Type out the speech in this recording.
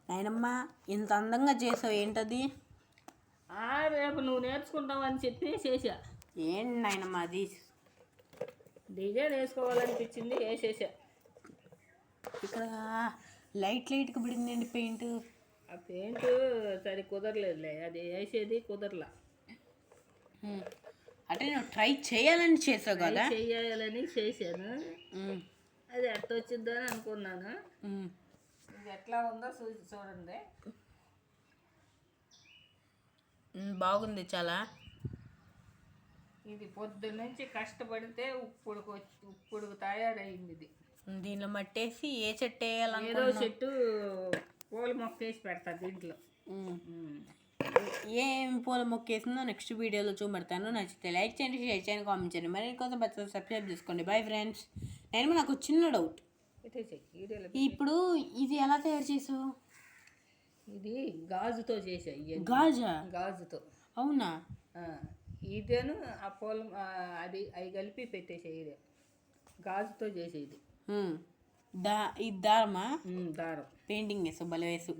నాయనమ్మ ఇంత అందంగా చేసావు, ఏంటది? రేపు నువ్వు నేర్చుకుంటావని చెప్పి చేసా. ఏంటి నాయనమ్మ అది? డిజైన్ వేసుకోవాలనిపించింది, వేసేసా. ఇక్కడ లైట్గా పడిందండి పెయింట్. ఆ పెయింట్ సరి కుదరలేదులే, అది వేసేది కుదరలా. అంటే నువ్వు ట్రై చేయాలని చేసావు కదా? చేయాలని చేశాను. అది ఎట్లా వచ్చిందో అని అనుకున్నాను. ఇది ఎట్లా ఉందో చూడండి. బాగుంది చాలా. ఇది పొద్దున్నుంచి కష్టపడితే ఇప్పుడు తయారైంది. ఇది దీనిలో మట్టేసి ఏ చెట్టు వేయాలని? ఏదో చెట్టు పూల మొక్క వేసి పెడతా దీంట్లో. ఏం పూల మొక్క వేసిందో నెక్స్ట్ వీడియోలో చూపెడతాను. నచ్చితే లైక్ చేయండి, షేర్ చేయండి, కామెంట్ చేయండి. మరి కోసం సబ్స్క్రైబ్ చేసుకోండి. Bye friends. నేను నాకు చిన్న డౌట్, ఇప్పుడు ఇది ఎలా తయారు చేసావు? ఇది గాజుతో చేసాయి. గాజుతో. అవునా? ఇదేను ఆ పూల అది అవి కలిపి పెట్టేసేది, గాజుతో చేసేది. ఇది దారమా? దారం. పెయింటింగ్ వేసు, భలే వేసు.